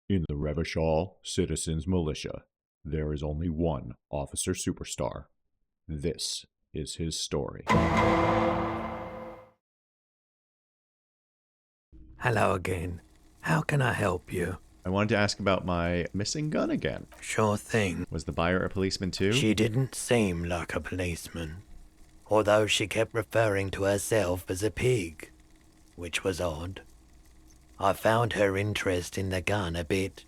In the Revachol Citizens Militia, there is only one officer superstar. This is his story. Hello again. How can I help you? I wanted to ask about my missing gun again. Sure thing. Was the buyer a policeman too? She didn't seem like a policeman, although she kept referring to herself as a pig, which was odd. I found her interest in the gun a bit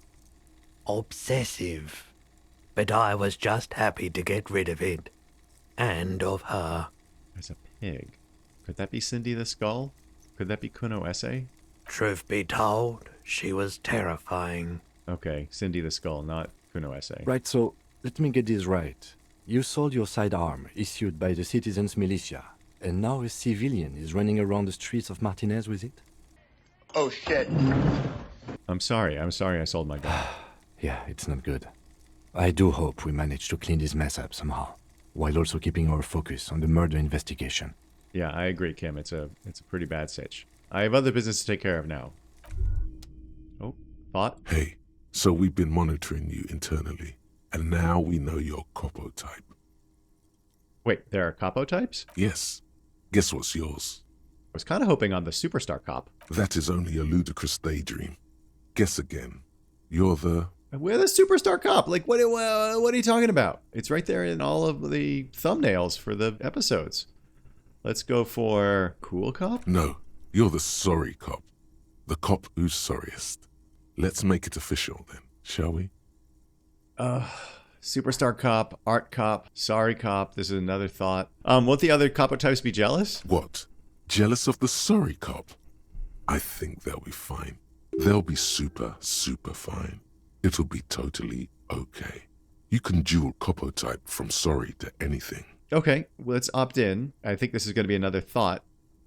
obsessive, but I was just happy to get rid of it, and of her. As a pig. Could that be Cindy the Skull? Could that be Kuno Esse? Truth be told, she was terrifying. Okay, Cindy the Skull, not Kuno Esse. Right, so let me get this right. You sold your sidearm, issued by the Citizens Militia, and now a civilian is running around the streets of Martinez with it? Oh shit. I'm sorry I sold my gun. Yeah, it's not good. I do hope we manage to clean this mess up somehow, while also keeping our focus on the murder investigation. Yeah, I agree, Kim. It's a pretty bad sitch. I have other business to take care of now. Oh, thought? Hey, so we've been monitoring you internally, and now we know your Copo type. Wait, there are capo types? Yes. Guess what's yours? I was kind of hoping on the superstar cop. That is only a ludicrous daydream. Guess again. You're the... We're the superstar cop. Like, what are you talking about? It's right there in all of the thumbnails for the episodes. Let's go for cool cop? No, you're the sorry cop. The cop who's sorriest. Let's make it official then, shall we? Superstar cop, art cop, sorry cop. This is another thought. Won't the other capo types be jealous? What? Jealous of the sorry cop? I think they'll be fine. They'll be super fine. It'll be totally okay. You can dual Copo type from sorry to anything. Okay, well, let's opt in. I think this is going to be another thought,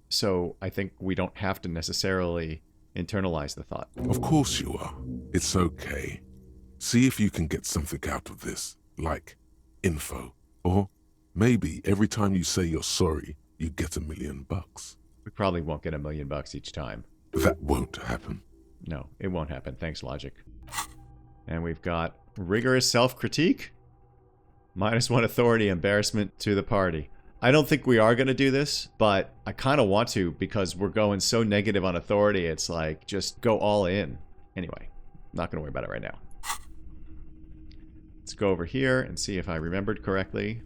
so I think we don't have to necessarily internalize the thought. Of course you are. It's okay. See if you can get something out of this, like info. Or maybe every time you say you're sorry, you get $1 million. We probably won't get $1 million each time. That won't happen. No, it won't happen. Thanks, Logic. And we've got rigorous self-critique. -1 authority, embarrassment to the party. I don't think we are going to do this, but I kind of want to because we're going so negative on authority. It's like, just go all in. Anyway, not going to worry about it right now. Let's go over here and see if I remembered correctly.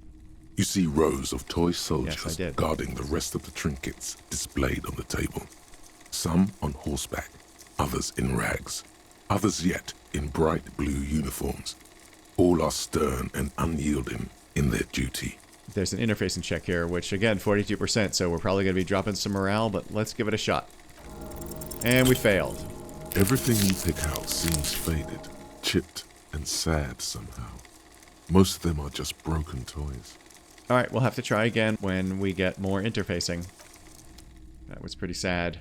You see rows of toy soldiers Yes, I did. guarding the rest of the trinkets displayed on the table. Some on horseback, others in rags, others yet in bright blue uniforms. All are stern and unyielding in their duty. There's an interfacing check here, which again, 42%, so we're probably going to be dropping some morale, but let's give it a shot. And we failed. Everything you pick out seems faded, chipped, and sad somehow. Most of them are just broken toys. Alright, we'll have to try again when we get more interfacing. That was pretty sad.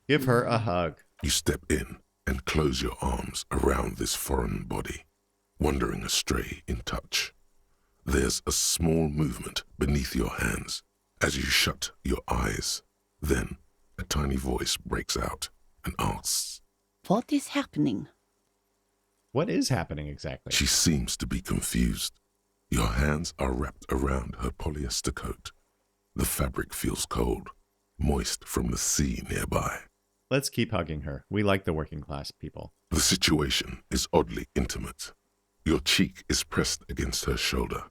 Give her a hug. You step in and close your arms around this foreign body, wandering astray in touch. There's a small movement beneath your hands as you shut your eyes. Then a tiny voice breaks out and asks, What is happening? What is happening exactly? She seems to be confused. Your hands are wrapped around her polyester coat. The fabric feels cold, moist from the sea nearby. Let's keep hugging her. We like the working class people. The situation is oddly intimate. Your cheek is pressed against her shoulder.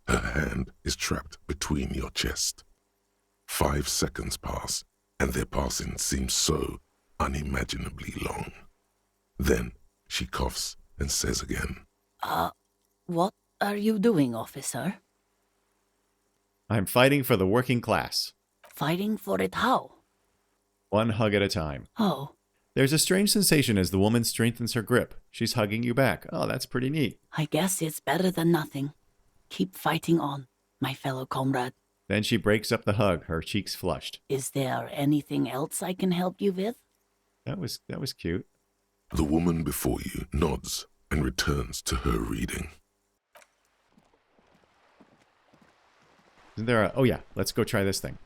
Her hand is trapped between your chest. 5 seconds pass, and their passing seems so unimaginably long. Then she coughs and says again, What are you doing, officer? I'm fighting for the working class. Fighting for it how? One hug at a time. Oh, There's a strange sensation as the woman strengthens her grip. She's hugging you back. Oh, that's pretty neat. I guess it's better than nothing. Keep fighting on, my fellow comrade. Then she breaks up the hug, her cheeks flushed. Is there anything else I can help you with? That was cute. The woman before you nods and returns to her reading. Isn't there a... Oh yeah, let's go try this thing.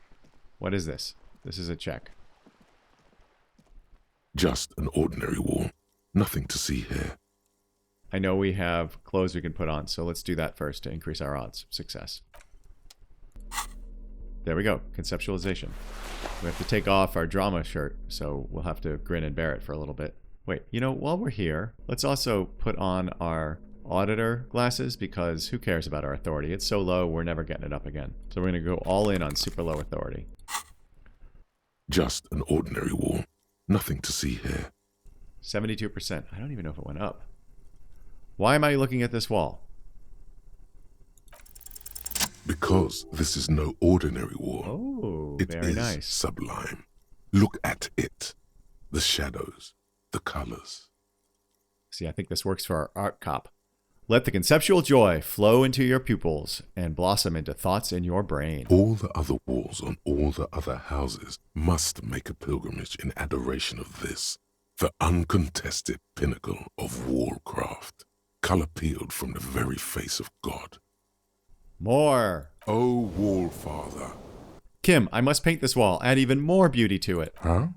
What is this? This is a check. Just an ordinary wall. Nothing to see here. I know we have clothes we can put on, so let's do that first to increase our odds of success. There we go. Conceptualization. We have to take off our drama shirt, so we'll have to grin and bear it for a little bit. Wait, you know, while we're here, let's also put on our auditor glasses, because who cares about our authority? It's so low, we're never getting it up again. So we're going to go all in on super low authority. Just an ordinary wall. Nothing to see here. 72%. I don't even know if it went up. Why am I looking at this wall? Because this is no ordinary wall. Oh, It very is nice. sublime. Look at it. The shadows, the colors. See, I think this works for our art cop. Let the conceptual joy flow into your pupils and blossom into thoughts in your brain. All the other walls on all the other houses must make a pilgrimage in adoration of this, the uncontested pinnacle of wallcraft, color peeled from the very face of God. More. O Wallfather. Kim, I must paint this wall. Add even more beauty to it. Huh?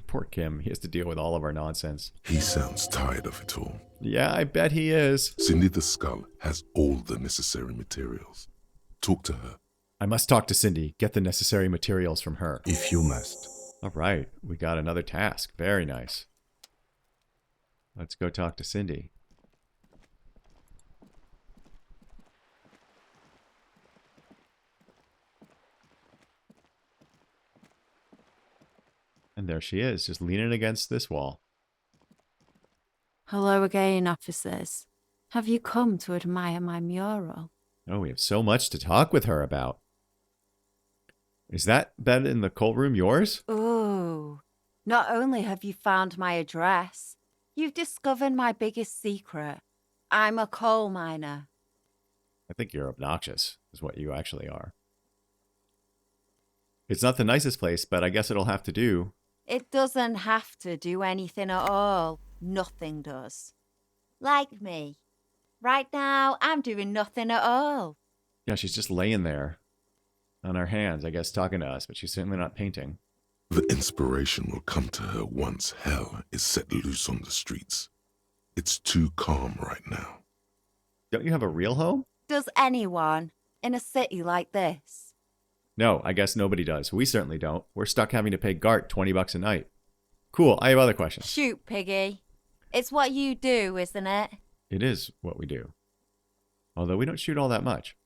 Poor Kim. He has to deal with all of our nonsense. He sounds tired of it all. Yeah, I bet he is. Cindy the Skull has all the necessary materials. Talk to her. I must talk to Cindy. Get the necessary materials from her. If you must. All right. We got another task. Very nice. Let's go talk to Cindy. And there she is, just leaning against this wall. Hello again, officers. Have you come to admire my mural? Oh, we have so much to talk with her about. Is that bed in the cold room yours? Ooh. Not only have you found my address, you've discovered my biggest secret. I'm a coal miner. I think you're obnoxious, is what you actually are. It's not the nicest place, but I guess it'll have to do. It doesn't have to do anything at all. Nothing does. Like me. Right now, I'm doing nothing at all. Yeah, she's just laying there on her hands, I guess, talking to us, but she's certainly not painting. The inspiration will come to her once hell is set loose on the streets. It's too calm right now. Don't you have a real home? Does anyone in a city like this? No, I guess nobody does. We certainly don't. We're stuck having to pay Gart $20 a night. Cool, I have other questions. Shoot, Piggy. It's what you do, isn't it? It is what we do. Although we don't shoot all that much.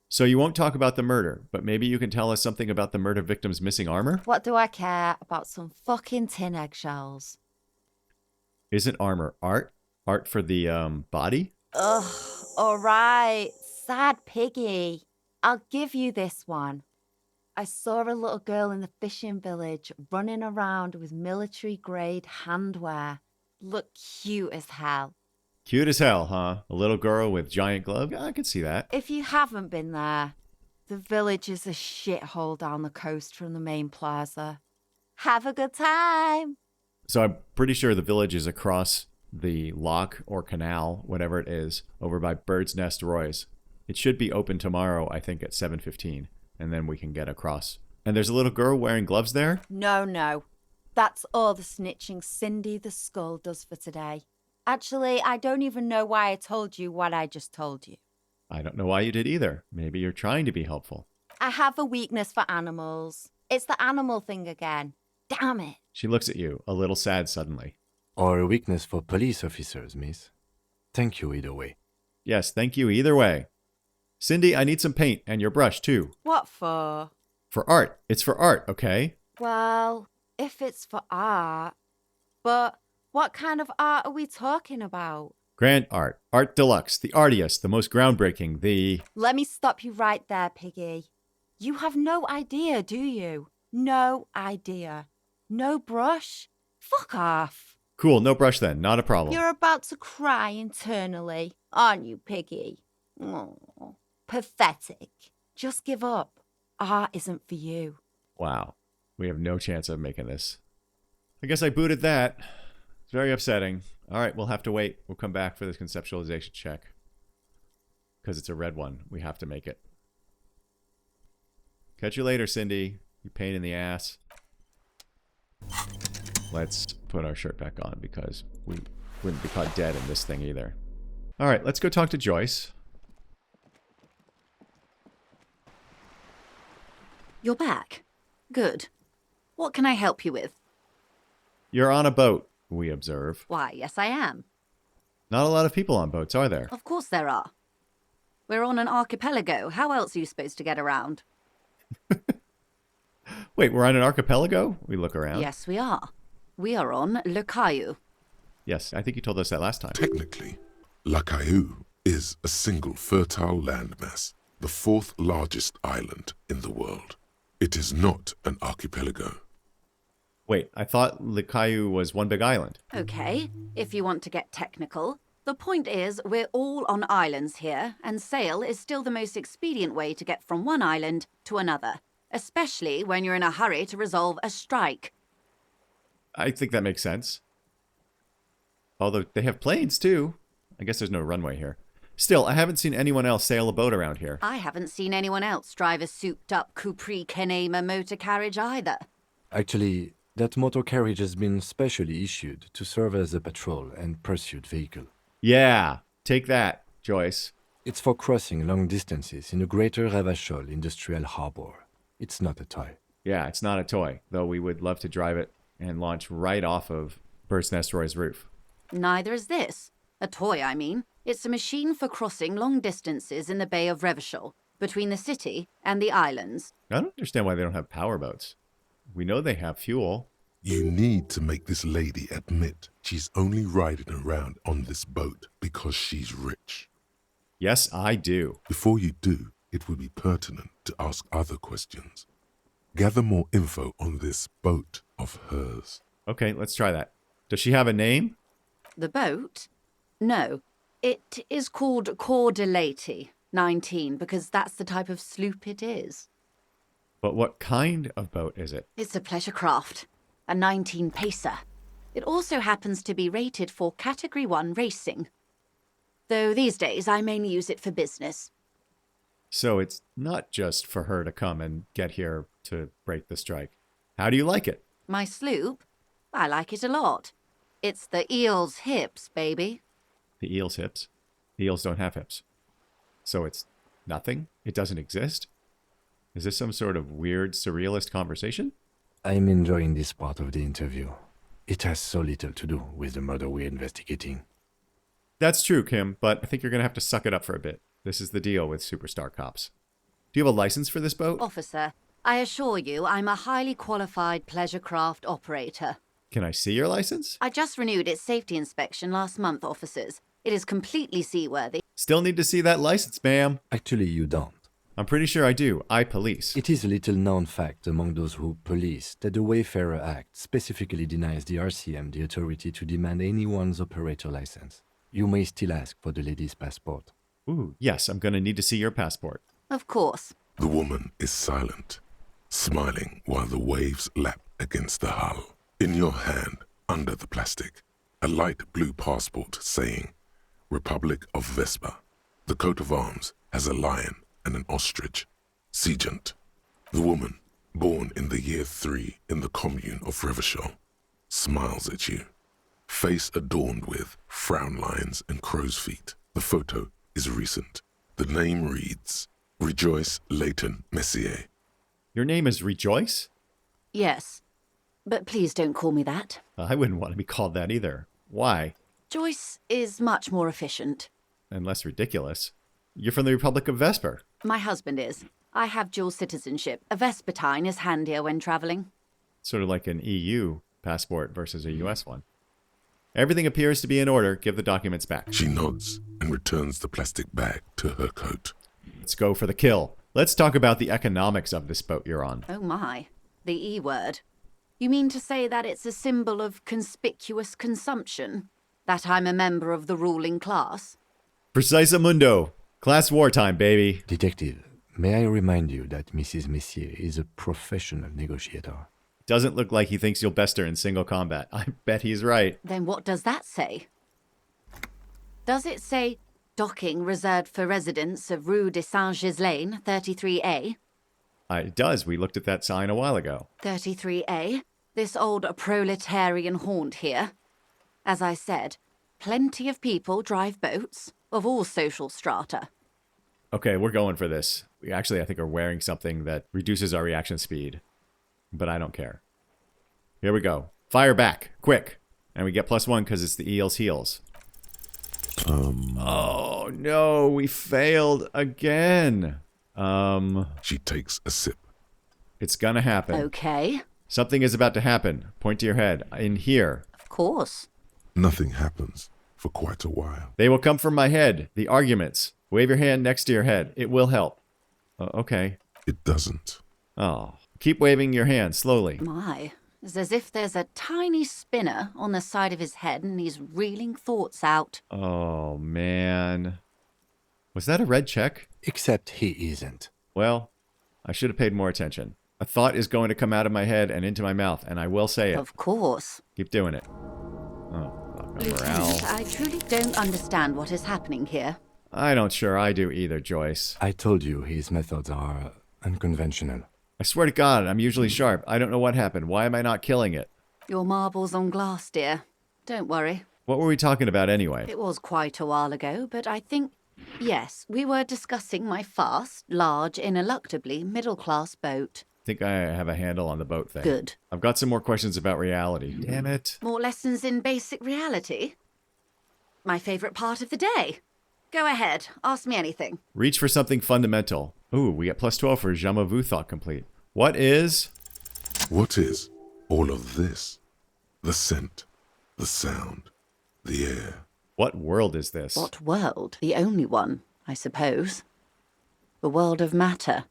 So you won't talk about the murder, but maybe you can tell us something about the murder victim's missing armor? What do I care about some fucking tin eggshells? Isn't armor art? Art for the, body? Ugh, alright. Sad Piggy. I'll give you this one. I saw a little girl in the fishing village running around with military-grade handwear. Looked cute as hell. Cute as hell, huh? A little girl with giant gloves? Yeah, I can see that. If you haven't been there, the village is a shithole down the coast from the main plaza. Have a good time. So I'm pretty sure the village is across the lock or canal, whatever it is, over by Bird's Nest Roy's. It should be open tomorrow, I think, at 7:15, and then we can get across. And there's a little girl wearing gloves there? No. That's all the snitching Cindy the Skull does for today. Actually, I don't even know why I told you what I just told you. I don't know why you did either. Maybe you're trying to be helpful. I have a weakness for animals. It's the animal thing again. Damn it. She looks at you, a little sad suddenly. Or a weakness for police officers, miss. Thank you either way. Yes, thank you either way. Cindy, I need some paint and your brush too. What for? For art. It's for art, okay? Well, if it's for art. But what kind of art are we talking about? Grand art. Art deluxe. The artiest. The most groundbreaking. The... Let me stop you right there, Piggy. You have no idea, do you? No idea. No brush? Fuck off. Cool, no brush then. Not a problem. You're about to cry internally, aren't you, Piggy? Oh, pathetic. Just give up. Art isn't for you. Wow. We have no chance of making this. I guess I booted that. It's very upsetting. All right, we'll have to wait. We'll come back for this conceptualization check. Because it's a red one. We have to make it. Catch you later, Cindy. You pain in the ass. Let's put our shirt back on because we wouldn't be caught dead in this thing either. Alright, let's go talk to Joyce. You're back. Good. What can I help you with? You're on a boat, we observe. Why, yes I am. Not a lot of people on boats, are there? Of course there are. We're on an archipelago. How else are you supposed to get around? Wait, we're on an archipelago? We look around. Yes, we are. We are on Le Caillou. Yes, I think you told us that last time. Technically, La Caillou is a single fertile landmass, the 4th largest island in the world. It is not an archipelago. Wait, I thought Le Caillou was one big island. Okay, if you want to get technical. The point is, we're all on islands here, and sail is still the most expedient way to get from one island to another, especially when you're in a hurry to resolve a strike. I think that makes sense. Although they have planes too. I guess there's no runway here. Still, I haven't seen anyone else sail a boat around here. I haven't seen anyone else drive a souped-up Capri Kenema motor carriage either. Actually, that motor carriage has been specially issued to serve as a patrol and pursuit vehicle. Yeah, take that, Joyce. It's for crossing long distances in the greater Revachol industrial harbor. It's not a toy. Yeah, it's not a toy, though we would love to drive it and launch right off of Burst Nestroy's roof. Neither is this. A toy, I mean. It's a machine for crossing long distances in the Bay of Revachol, between the city and the islands. I don't understand why they don't have powerboats. We know they have fuel. You need to make this lady admit she's only riding around on this boat because she's rich. Yes, I do. Before you do, it would be pertinent to ask other questions. Gather more info on this boat of hers. Okay, let's try that. Does she have a name? The boat? No. It is called Cor de Lady 19 because that's the type of sloop it is. But what kind of boat is it? It's a pleasure craft. A 19 pacer. It also happens to be rated for Category 1 racing. Though these days I mainly use it for business. So it's not just for her to come and get here to break the strike. How do you like it? My sloop? I like it a lot. It's the eel's hips, baby. The eel's hips? The eels don't have hips. So it's nothing? It doesn't exist? Is this some sort of weird surrealist conversation? I'm enjoying this part of the interview. It has so little to do with the murder we're investigating. That's true, Kim, but I think you're going to have to suck it up for a bit. This is the deal with superstar cops. Do you have a license for this boat? Officer, I assure you I'm a highly qualified pleasure craft operator. Can I see your license? I just renewed its safety inspection last month, officers. It is completely seaworthy. Still need to see that license, ma'am. Actually, you don't. I'm pretty sure I do. I police. It is a little known fact among those who police that the Wayfarer Act specifically denies the RCM the authority to demand anyone's operator license. You may still ask for the lady's passport. Ooh, yes, I'm going to need to see your passport. Of course. The woman is silent, smiling while the waves lap against the hull. In your hand, under the plastic, a light blue passport saying, Republic of Vespa. The coat of arms has a lion and an ostrich. Seigent. The woman, born in the year 3 in the commune of Revachol, smiles at you. Face adorned with frown lines and crow's feet. The photo is recent. The name reads, Rejoice Leighton Messier. Your name is Rejoice? Yes. But please don't call me that. I wouldn't want to be called that either. Why? Joyce is much more efficient. And less ridiculous. You're from the Republic of Vesper. My husband is. I have dual citizenship. A Vespertine is handier when traveling. Sort of like an EU passport versus a US one. Everything appears to be in order. Give the documents back. She nods and returns the plastic bag to her coat. Let's go for the kill. Let's talk about the economics of this boat you're on. Oh my. The E word. You mean to say that it's a symbol of conspicuous consumption? That I'm a member of the ruling class? Precisa mundo. Class wartime, baby. Detective, may I remind you that Mrs. Messier is a professional negotiator? Doesn't look like he thinks you'll best her in single combat. I bet he's right. Then what does that say? Does it say docking reserved for residents of Rue de Saint-Ghislain, 33A? It does. We looked at that sign a while ago. 33A, this old proletarian haunt here. As I said, plenty of people drive boats of all social strata. Okay, we're going for this. We actually, I think, are wearing something that reduces our reaction speed. But I don't care. Here we go. Fire back. Quick. And we get +1 because it's the eel's heels. Oh, no. We failed again. She takes a sip. It's gonna happen. Okay, Something is about to happen. Point to your head. In here. of course. Nothing happens for quite a while. They will come from my head. The arguments. Wave your hand next to your head. It will help. Okay. It doesn't. Oh. Keep waving your hand slowly. My, it's as if there's a tiny spinner on the side of his head and he's reeling thoughts out. Oh, man. Was that a red check? Except he isn't. Well, I should have paid more attention. A thought is going to come out of my head and into my mouth, and I will say it. Of course. Keep doing it. Oh, fuck my morale. Lieutenant, I truly don't understand what is happening here. I don't sure I do either, Joyce. I told you his methods are unconventional. I swear to God, I'm usually sharp. I don't know what happened. Why am I not killing it? Your marbles on glass, dear. Don't worry. What were we talking about anyway? It was quite a while ago, but I think... Yes, we were discussing my fast, large, ineluctably middle-class boat. Think I have a handle on the boat thing. Good. I've got some more questions about reality. Damn it. More lessons in basic reality? My favourite part of the day. Go ahead, ask me anything. Reach for something fundamental. Ooh, we get +12 for jamais vu thought complete. What is... What is all of this? The scent, the sound, the air. What world is this? What world? The only one, I suppose. The world of matter.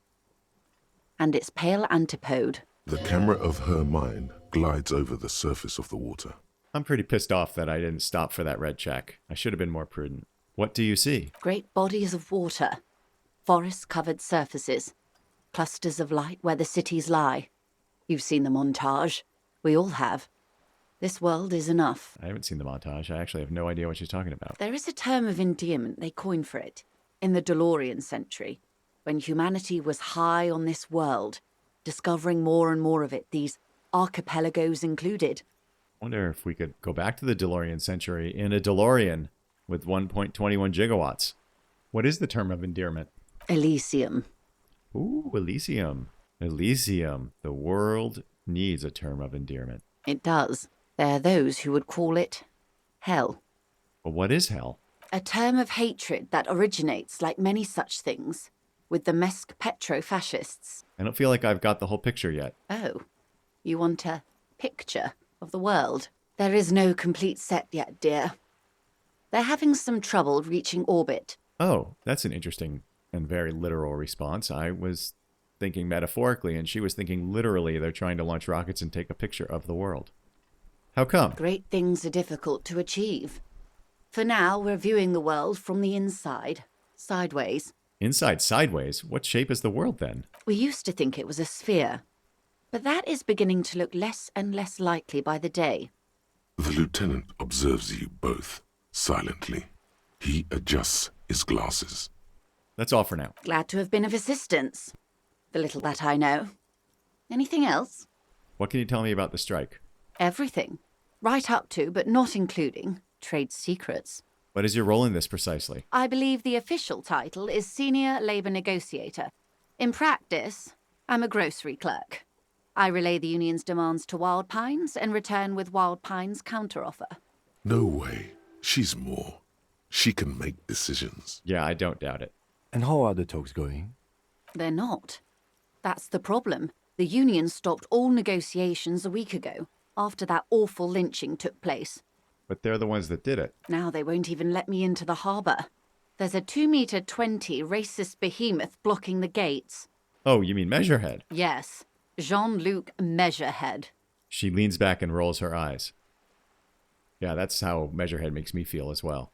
And its pale antipode. The camera of her mind glides over the surface of the water. I'm pretty pissed off that I didn't stop for that red check. I should have been more prudent. What do you see? Great bodies of water. Forest-covered surfaces. Clusters of light where the cities lie. You've seen the montage. We all have. This world is enough. I haven't seen the montage. I actually have no idea what she's talking about. There is a term of endearment they coined for it. In the DeLorean century, when humanity was high on this world, discovering more and more of it, these archipelagos included. Wonder if we could go back to the DeLorean century in a DeLorean with 1.21 gigawatts. What is the term of endearment? Elysium. Ooh, Elysium. Elysium. The world needs a term of endearment. It does. There are those who would call it hell. But what is hell? A term of hatred that originates, like many such things, with the Mesk petro-fascists. I don't feel like I've got the whole picture yet. Oh, you want a picture of the world? There is no complete set yet, dear. They're having some trouble reaching orbit. Oh, that's an interesting and very literal response. I was thinking metaphorically, and she was thinking literally they're trying to launch rockets and take a picture of the world. How come? Great things are difficult to achieve. For now, we're viewing the world from the inside, sideways. Inside sideways? What shape is the world then? We used to think it was a sphere, but that is beginning to look less and less likely by the day. The lieutenant observes you both, silently. He adjusts his glasses. That's all for now. Glad to have been of assistance. The little that I know. Anything else? What can you tell me about the strike? Everything. Right up to, but not including, trade secrets. What is your role in this precisely? I believe the official title is Senior Labour Negotiator. In practice, I'm a grocery clerk. I relay the union's demands to Wild Pines and return with Wild Pines' counteroffer. No way. She's more. She can make decisions. Yeah, I don't doubt it. And how are the talks going? They're not. That's the problem. The union stopped all negotiations a week ago, after that awful lynching took place. But they're the ones that did it. Now they won't even let me into the harbour. There's a 2-metre-20 racist behemoth blocking the gates. Oh, you mean Measurehead? Yes, Jean-Luc Measurehead. She leans back and rolls her eyes. Yeah, that's how Measurehead makes me feel as well.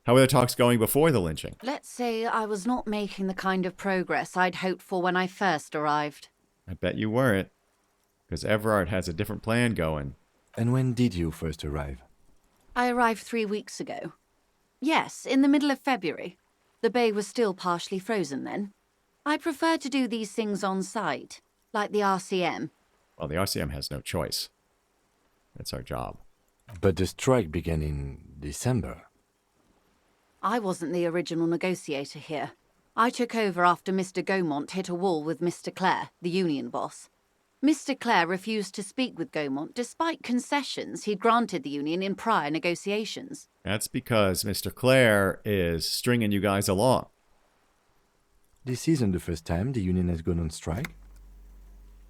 How were the talks going before the lynching? Let's say I was not making the kind of progress I'd hoped for when I first arrived. I bet you weren't. Because Evrart has a different plan going. And when did you first arrive? I arrived 3 weeks ago. Yes, in the middle of February. The bay was still partially frozen then. I prefer to do these things on site, like the RCM. Well, the RCM has no choice. It's our job. But the strike began in December. I wasn't the original negotiator here. I took over after Mr. Gaumont hit a wall with Mr. Clare, the union boss. Mr. Clare refused to speak with Gaumont despite concessions he'd granted the union in prior negotiations. That's because Mr. Clare is stringing you guys along. This isn't the first time the union has gone on strike.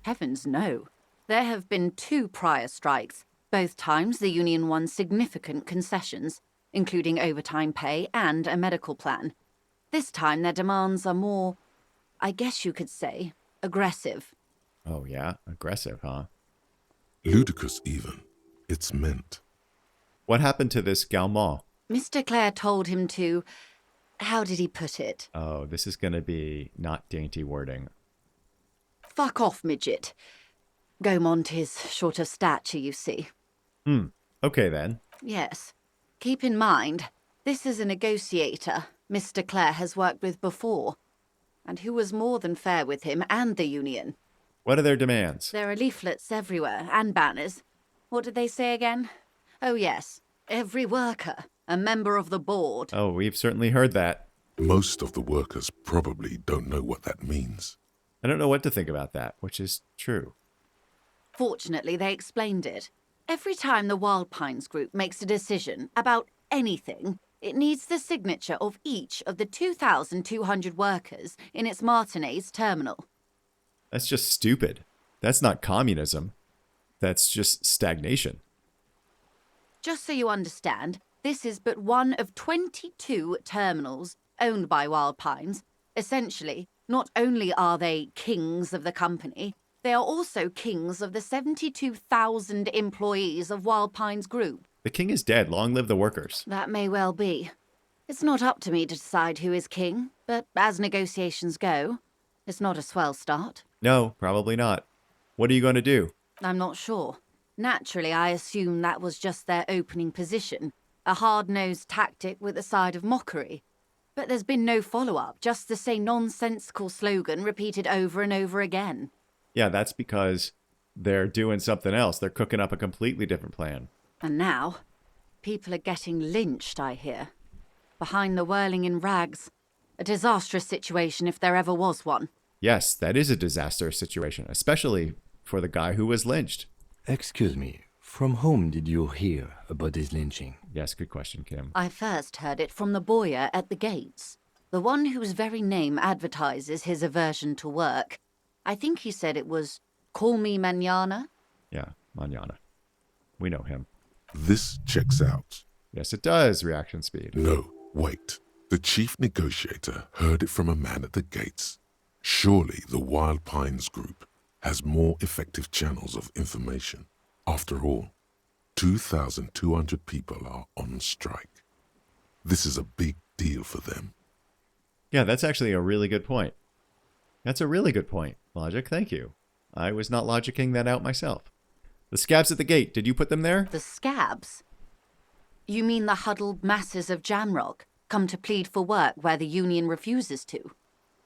Heavens no. There have been 2 prior strikes. Both times the union won significant concessions, including overtime pay and a medical plan. This time their demands are more, I guess you could say, aggressive. Oh yeah? Aggressive, huh? Ludicrous even. It's meant. What happened to this Gaumont? Mr. Clare told him to... How did he put it? Oh, this is going to be not dainty wording. Fuck off, midget. Gaumont is short of stature, you see. Okay then. Yes. Keep in mind, this is a negotiator Mr. Clare has worked with before, and who was more than fair with him and the union. What are their demands? There are leaflets everywhere, and banners. What did they say again? Oh yes, every worker, a member of the board. Oh, we've certainly heard that. Most of the workers probably don't know what that means. I don't know what to think about that, which is true. Fortunately, they explained it. Every time the Wild Pines Group makes a decision about anything, it needs the signature of each of the 2,200 workers in its Martinez terminal. That's just stupid. That's not communism. That's just stagnation. Just so you understand, this is but one of 22 terminals owned by Wild Pines. Essentially, not only are they kings of the company, they are also kings of the 72,000 employees of Wild Pines Group. The king is dead. Long live the workers. That may well be. It's not up to me to decide who is king, but as negotiations go, it's not a swell start. No, probably not. What are you going to do? I'm not sure. Naturally, I assume that was just their opening position, a hard-nosed tactic with a side of mockery. But there's been no follow-up, just the same nonsensical slogan repeated over and over again. Yeah, that's because they're doing something else. They're cooking up a completely different plan. And now, people are getting lynched, I hear. Behind the whirling in rags. A disastrous situation if there ever was one. Yes, that is a disastrous situation, especially for the guy who was lynched. Excuse me, from whom did you hear about this lynching? Yes, good question, Kim. I first heard it from the boyer at the gates. The one whose very name advertises his aversion to work. I think he said it was, "Call me mañana." Yeah, Manana. We know him. This checks out. Yes, it does, reaction speed. No, wait. The chief negotiator heard it from a man at the gates. Surely the Wild Pines Group has more effective channels of information. After all, 2,200 people are on strike. This is a big deal for them. Yeah, that's actually a really good point. That's a really good point, Logic. Thank you. I was not logicking that out myself. The scabs at the gate, did you put them there? The scabs? You mean the huddled masses of Jamrock, come to plead for work where the union refuses to?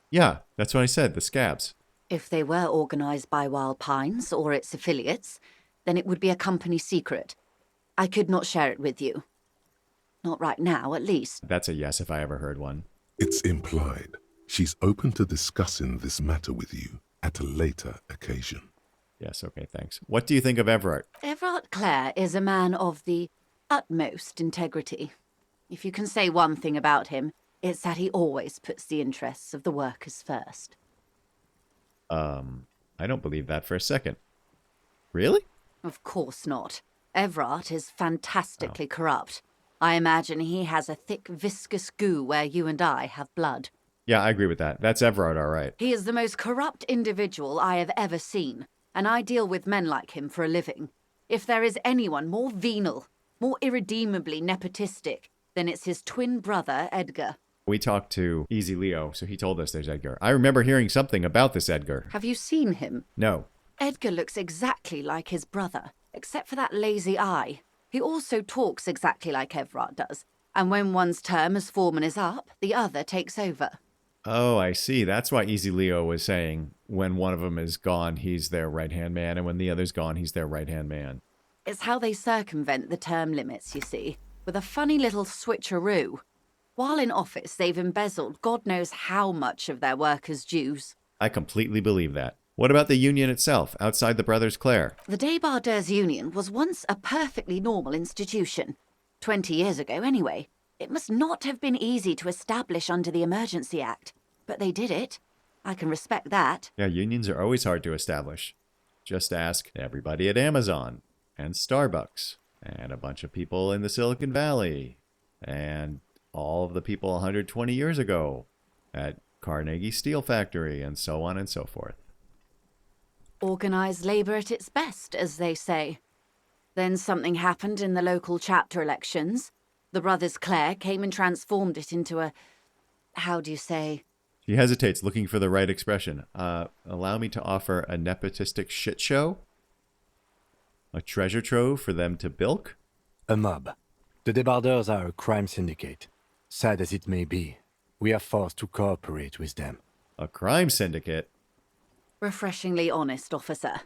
Yeah, that's what I said, the scabs. If they were organised by Wild Pines or its affiliates, then it would be a company secret. I could not share it with you. Not right now, at least. That's a yes if I ever heard one. It's implied. She's open to discussing this matter with you at a later occasion. Yes, okay, thanks. What do you think of Evrart? Evrart Clare is a man of the utmost integrity. If you can say one thing about him, it's that he always puts the interests of the workers first. I don't believe that for a second. Really? Of course not. Evrart is fantastically corrupt. I imagine he has a thick, viscous goo where you and I have blood. Yeah, I agree with that. That's Evrart, all right. He is the most corrupt individual I have ever seen, and I deal with men like him for a living. If there is anyone more venal, more irredeemably nepotistic, then it's his twin brother, Edgar. We talked to Easy Leo, so he told us there's Edgar. I remember hearing something about this Edgar. Have you seen him? No. Edgar looks exactly like his brother, except for that lazy eye. He also talks exactly like Evrart does, and when one's term as foreman is up, the other takes over. Oh, I see. That's why Easy Leo was saying when one of them is gone, he's their right-hand man, and when the other's gone, he's their right-hand man. It's how they circumvent the term limits, you see, with a funny little switcheroo. While in office, they've embezzled God knows how much of their workers' dues. I completely believe that. What about the union itself, outside the Brothers Clare? The Débardeurs Union was once a perfectly normal institution. 20 years ago, anyway. It must not have been easy to establish under the Emergency Act, but they did it. I can respect that. Yeah, unions are always hard to establish. Just ask everybody at Amazon, and Starbucks, and a bunch of people in the Silicon Valley, and all of the people 120 years ago at Carnegie Steel Factory, and so on and so forth. Organised labour at its best, as they say. Then something happened in the local chapter elections. The Brothers Clare came and transformed it into a... how do you say? She hesitates, looking for the right expression. Allow me to offer a nepotistic shit show? A treasure trove for them to bilk? A mob. The Débardeurs are a crime syndicate. Sad as it may be, we are forced to cooperate with them. A crime syndicate? Refreshingly honest, officer.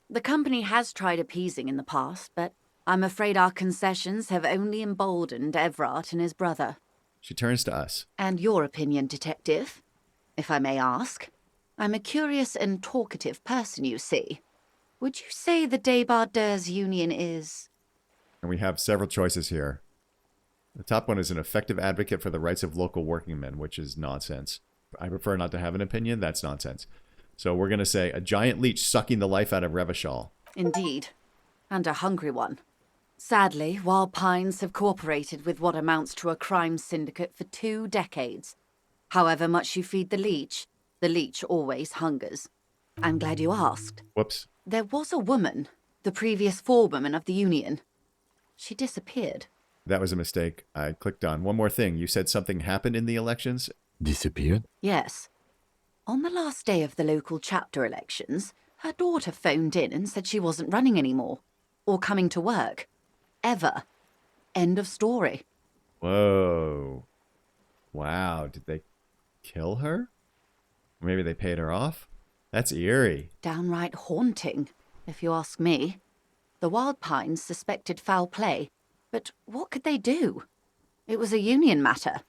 The company has tried appeasing in the past, but I'm afraid our concessions have only emboldened Evrart and his brother. She turns to us. And your opinion, detective, if I may ask? I'm a curious and talkative person, you see. Would you say the Débardeurs Union is... And we have several choices here. The top one is an effective advocate for the rights of local working men, which is nonsense. I prefer not to have an opinion. That's nonsense. So we're going to say a giant leech sucking the life out of Revachol. Indeed. And a hungry one. Sadly, Wild Pines have cooperated with what amounts to a crime syndicate for 2 decades. However much you feed the leech always hungers. I'm glad you asked. Whoops. There was a woman, the previous forewoman of the union. She disappeared. That was a mistake. I clicked on one more thing. You said something happened in the elections? Disappeared? Yes. On the last day of the local chapter elections, her daughter phoned in and said she wasn't running anymore. Or coming to work. Ever. End of story. Whoa. Wow. Did they kill her? Maybe they paid her off? That's eerie. Downright haunting, if you ask me. The Wild Pines suspected foul play, but what could they do? It was a union matter.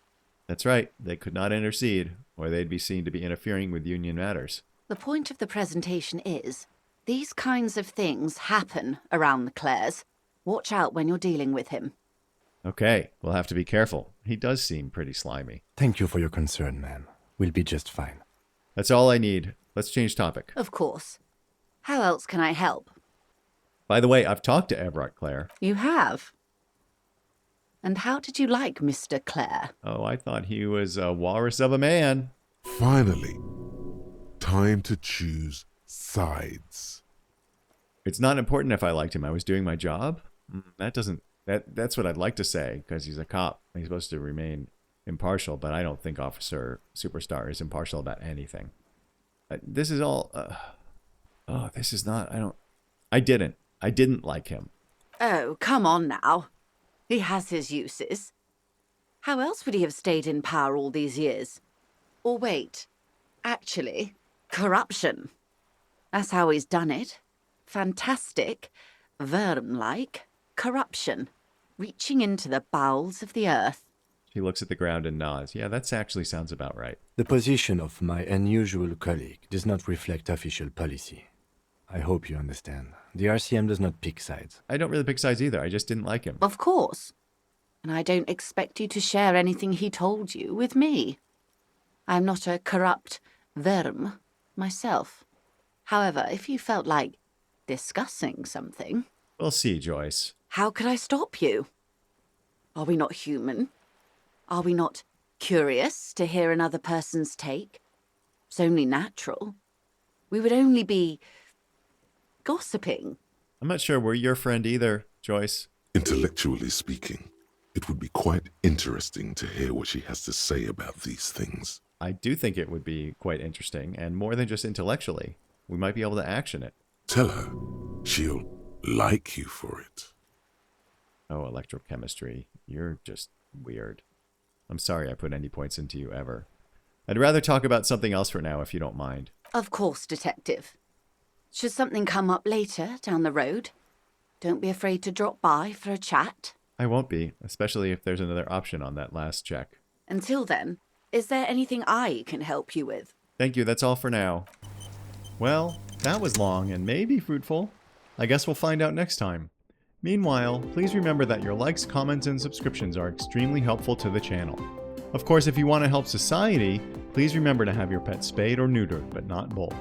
That's right. They could not intercede, or they'd be seen to be interfering with union matters. The point of the presentation is, these kinds of things happen around the Clares. Watch out when you're dealing with him. Okay, we'll have to be careful. He does seem pretty slimy. Thank you for your concern, ma'am. We'll be just fine. That's all I need. Let's change topic. Of course. How else can I help? By the way, I've talked to Evrart Clare. You have? And how did you like Mr. Clare? Oh, I thought he was a walrus of a man. Finally, time to choose sides. It's not important if I liked him. I was doing my job. That's what I'd like to say, because he's a cop. He's supposed to remain impartial, but I don't think Officer Superstar is impartial about anything. This is all... this is not... I didn't like him. Oh, come on now. He has his uses. How else would he have stayed in power all these years? Or wait, actually, corruption. That's how he's done it. Fantastic, worm-like corruption, reaching into the bowels of the earth. He looks at the ground and nods. Yeah, that actually sounds about right. The position of my unusual colleague does not reflect official policy. I hope you understand. The RCM does not pick sides. I don't really pick sides either. I just didn't like him. Of course. And I don't expect you to share anything he told you with me. I'm not a corrupt worm myself. However, if you felt like discussing something... We'll see, Joyce. How could I stop you? Are we not human? Are we not curious to hear another person's take? It's only natural. We would only be... gossiping. I'm not sure we're your friend either, Joyce. Intellectually speaking, it would be quite interesting to hear what she has to say about these things. I do think it would be quite interesting, and more than just intellectually. We might be able to action it. Tell her she'll like you for it. Oh, electrochemistry. You're just weird. I'm sorry I put any points into you ever. I'd rather talk about something else for now, if you don't mind. Of course, Detective. Should something come up later down the road, don't be afraid to drop by for a chat. I won't be, especially if there's another option on that last check. Until then, is there anything I can help you with? Thank you, that's all for now. Well, that was long and maybe fruitful. I guess we'll find out next time. Meanwhile, please remember that your likes, comments, and subscriptions are extremely helpful to the channel. Of course, if you want to help society, please remember to have your pet spayed or neutered, but not both.